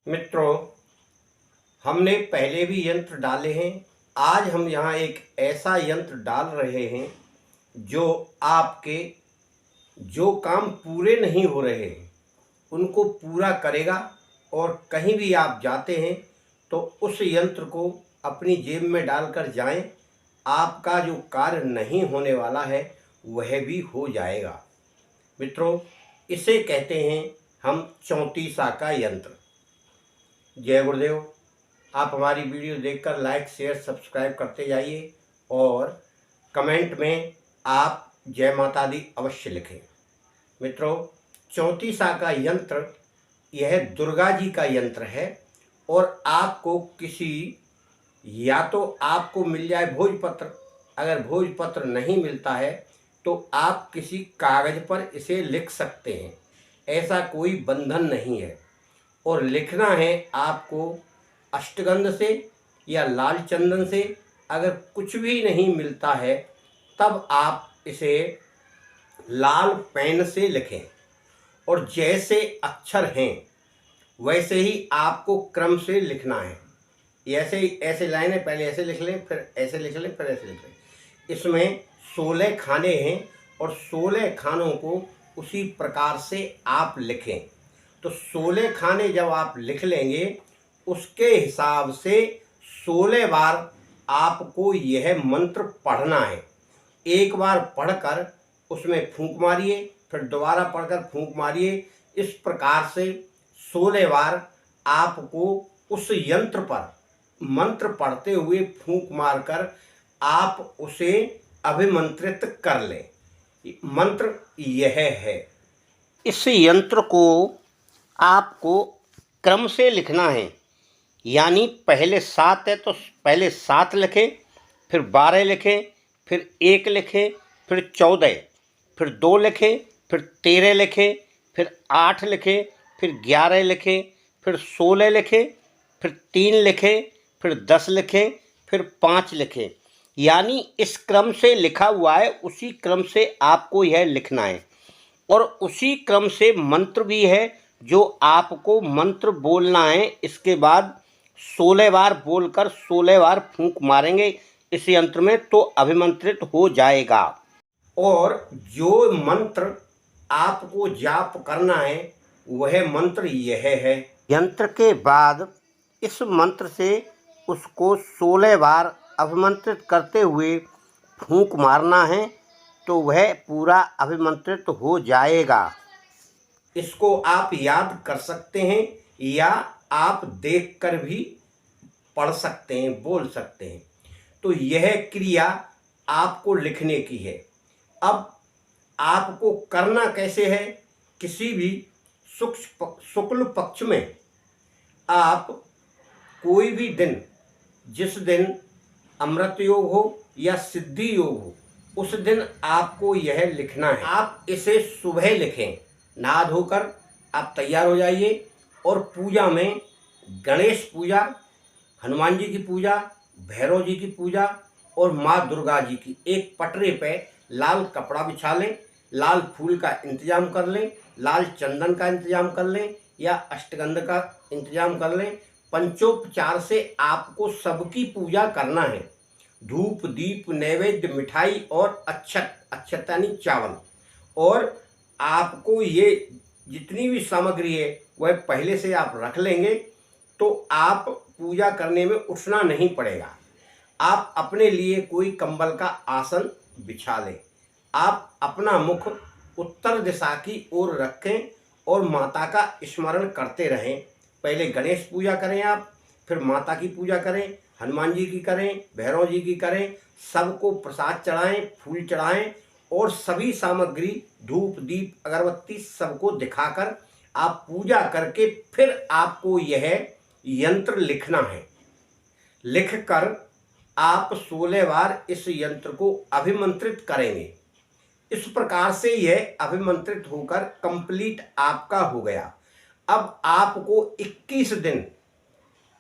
मित्रों, हमने पहले भी यंत्र डाले हैं। आज हम यहाँ एक ऐसा यंत्र डाल रहे हैं जो आपके जो काम पूरे नहीं हो रहे हैं उनको पूरा करेगा। और कहीं भी आप जाते हैं तो उस यंत्र को अपनी जेब में डालकर जाएं, आपका जो कार्य नहीं होने वाला है वह भी हो जाएगा। मित्रों, इसे कहते हैं हम 34 का यंत्र। जय गुरुदेव। आप हमारी वीडियो देखकर लाइक शेयर सब्सक्राइब करते जाइए और कमेंट में आप जय माता दी अवश्य लिखें। मित्रों, 34 का यंत्र यह दुर्गा जी का यंत्र है और आपको या तो आपको मिल जाए भोजपत्र। अगर भोजपत्र नहीं मिलता है तो आप किसी कागज़ पर इसे लिख सकते हैं, ऐसा कोई बंधन नहीं है। और लिखना है आपको अष्टगंध से या लाल चंदन से। अगर कुछ भी नहीं मिलता है तब आप इसे लाल पेन से लिखें और जैसे अक्षर हैं वैसे ही आपको क्रम से लिखना है। ऐसे लाइनें पहले ऐसे लिख लें, फिर ऐसे लिख लें, फिर ऐसे लिख लें। इसमें 16 खाने हैं और 16 खानों को उसी प्रकार से आप लिखें। तो 16 खाने जब आप लिख लेंगे उसके हिसाब से 16 बार आपको यह मंत्र पढ़ना है। एक बार पढ़कर उसमें फूंक मारिए, फिर दोबारा पढ़कर फूंक मारिए। इस प्रकार से 16 बार आपको उस यंत्र पर मंत्र पढ़ते हुए फूंक मारकर आप उसे अभिमंत्रित कर लें। मंत्र यह है। इस यंत्र को आपको क्रम से लिखना है, यानी पहले 7 है तो पहले 7 लिखें, फिर 12 लिखें, फिर 1 लिखें, फिर 14, फिर 2 लिखें, फिर 13 लिखें, फिर 8 लिखें, फिर 11 लिखें, फिर 16 लिखें, फिर 3 लिखें, फिर 10 लिखें, फिर 5 लिखें। यानी इस क्रम से लिखा हुआ है उसी क्रम से आपको यह लिखना है। और उसी क्रम से मंत्र भी है जो आपको मंत्र बोलना है। इसके बाद 16 बार बोलकर 16 बार फूंक मारेंगे इस यंत्र में तो अभिमंत्रित हो जाएगा। और जो मंत्र आपको जाप करना है वह मंत्र यह है। यंत्र के बाद इस मंत्र से उसको 16 बार अभिमंत्रित करते हुए फूंक मारना है तो वह पूरा अभिमंत्रित हो जाएगा। इसको आप याद कर सकते हैं या आप देखकर भी पढ़ सकते हैं, बोल सकते हैं। तो यह क्रिया आपको लिखने की है। अब आपको करना कैसे है? किसी भी शुक्ल पक्ष में आप कोई भी दिन, जिस दिन अमृत योग हो या सिद्धि योग हो, उस दिन आपको यह लिखना है। आप इसे सुबह लिखें। नहा धोकर आप तैयार हो जाइए और पूजा में गणेश पूजा, हनुमान जी की पूजा, भैरव जी की पूजा और माँ दुर्गा जी की एक पटरे पे लाल कपड़ा बिछा लें, लाल फूल का इंतजाम कर लें, लाल चंदन का इंतजाम कर लें या अष्टगंध का इंतजाम कर लें। पंचोपचार से आपको सबकी पूजा करना है। धूप दीप नैवेद्य मिठाई और अक्षत यानी चावल। और आपको ये जितनी भी सामग्री है वह पहले से आप रख लेंगे तो आप पूजा करने में उठना नहीं पड़ेगा। आप अपने लिए कोई कंबल का आसन बिछा लें। आप अपना मुख उत्तर दिशा की ओर रखें और माता का स्मरण करते रहें। पहले गणेश पूजा करें आप, फिर माता की पूजा करें, हनुमान जी की करें, भैरव जी की करें। सबको प्रसाद चढ़ाएं, फूल चढ़ाएं और सभी सामग्री धूप दीप अगरबत्ती सबको दिखाकर आप पूजा करके फिर आपको यह यंत्र लिखना है। लिखकर आप 16 बार इस यंत्र को अभिमंत्रित करेंगे। इस प्रकार से यह अभिमंत्रित होकर कंप्लीट आपका हो गया। अब आपको 21 दिन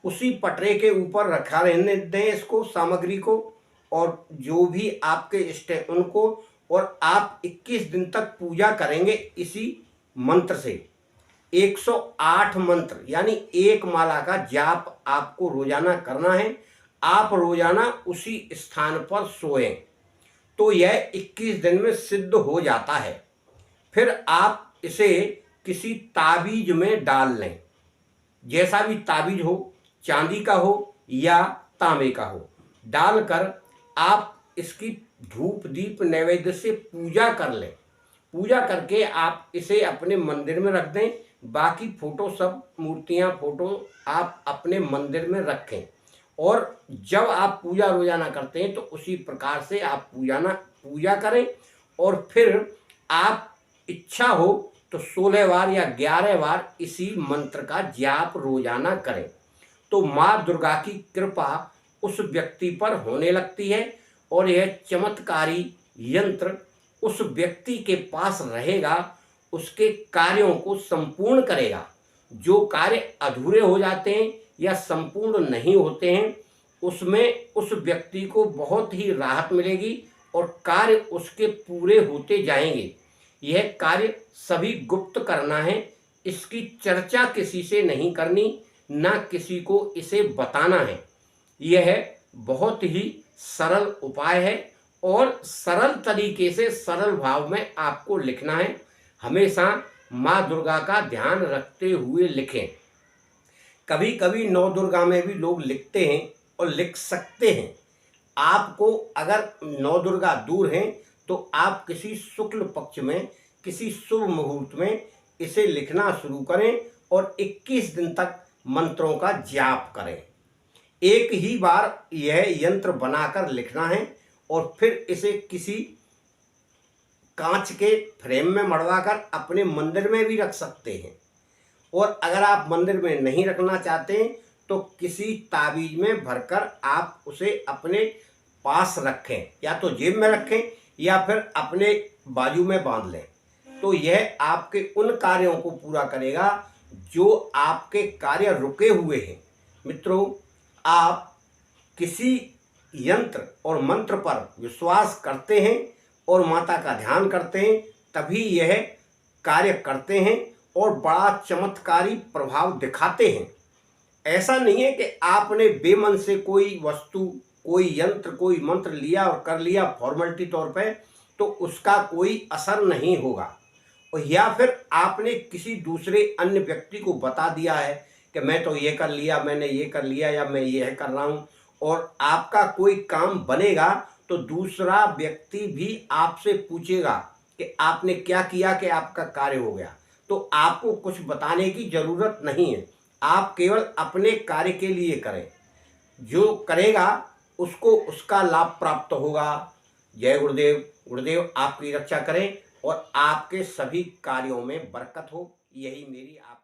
उसी पटरे के ऊपर रखा रहने दें इसको, सामग्री को और जो भी आपके इष्ट है उनको। और आप 21 दिन तक पूजा करेंगे इसी मंत्र से। 108 मंत्र यानी एक माला का जाप आपको रोजाना करना है। आप रोजाना उसी स्थान पर सोएं तो यह 21 दिन में सिद्ध हो जाता है। फिर आप इसे किसी ताबीज में डाल लें, जैसा भी ताबीज हो, चांदी का हो या तांबे का हो। डालकर आप इसकी धूप दीप नैवेद्य से पूजा कर लें। पूजा करके आप इसे अपने मंदिर में रख दें। बाकी फोटो सब मूर्तियां फोटो आप अपने मंदिर में रखें और जब आप पूजा रोजाना करते हैं तो उसी प्रकार से आप पूजा करें। और फिर आप इच्छा हो तो 16 बार या 11 बार इसी मंत्र का जाप रोजाना करें तो माँ दुर्गा की कृपा उस व्यक्ति पर होने लगती है और यह चमत्कारी यंत्र उस व्यक्ति के पास रहेगा, उसके कार्यों को संपूर्ण करेगा। जो कार्य अधूरे हो जाते हैं या संपूर्ण नहीं होते हैं उसमें उस व्यक्ति को बहुत ही राहत मिलेगी और कार्य उसके पूरे होते जाएंगे। यह कार्य सभी गुप्त करना है, इसकी चर्चा किसी से नहीं करनी, ना किसी को इसे बताना है। यह बहुत ही सरल उपाय है और सरल तरीके से सरल भाव में आपको लिखना है। हमेशा माँ दुर्गा का ध्यान रखते हुए लिखें। कभी कभी नौ दुर्गा में भी लोग लिखते हैं और लिख सकते हैं। आपको अगर नौ दुर्गा दूर हैं तो आप किसी शुक्ल पक्ष में किसी शुभ मुहूर्त में इसे लिखना शुरू करें और 21 दिन तक मंत्रों का जाप करें। एक ही बार यह यंत्र बनाकर लिखना है और फिर इसे किसी कांच के फ्रेम में मढ़वाकर अपने मंदिर में भी रख सकते हैं। और अगर आप मंदिर में नहीं रखना चाहते तो किसी ताबीज में भरकर आप उसे अपने पास रखें, या तो जेब में रखें या फिर अपने बाजू में बांध लें। तो यह आपके उन कार्यों को पूरा करेगा जो आपके कार्य रुके हुए हैं। मित्रों, आप किसी यंत्र और मंत्र पर विश्वास करते हैं और माता का ध्यान करते हैं तभी यह कार्य करते हैं और बड़ा चमत्कारी प्रभाव दिखाते हैं। ऐसा नहीं है कि आपने बेमन से कोई वस्तु, कोई यंत्र, कोई मंत्र लिया और कर लिया फॉर्मेलिटी तौर पे तो उसका कोई असर नहीं होगा। और या फिर आपने किसी दूसरे अन्य व्यक्ति को बता दिया है कि मैं तो ये कर लिया, मैंने ये कर लिया या मैं ये कर रहा हूँ, और आपका कोई काम बनेगा तो दूसरा व्यक्ति भी आपसे पूछेगा कि आपने क्या किया कि आपका कार्य हो गया। तो आपको कुछ बताने की ज़रूरत नहीं है, आप केवल अपने कार्य के लिए करें। जो करेगा उसको उसका लाभ प्राप्त होगा। जय गुरुदेव। गुरुदेव आपकी रक्षा करें और आपके सभी कार्यों में बरकत हो, यही मेरी आप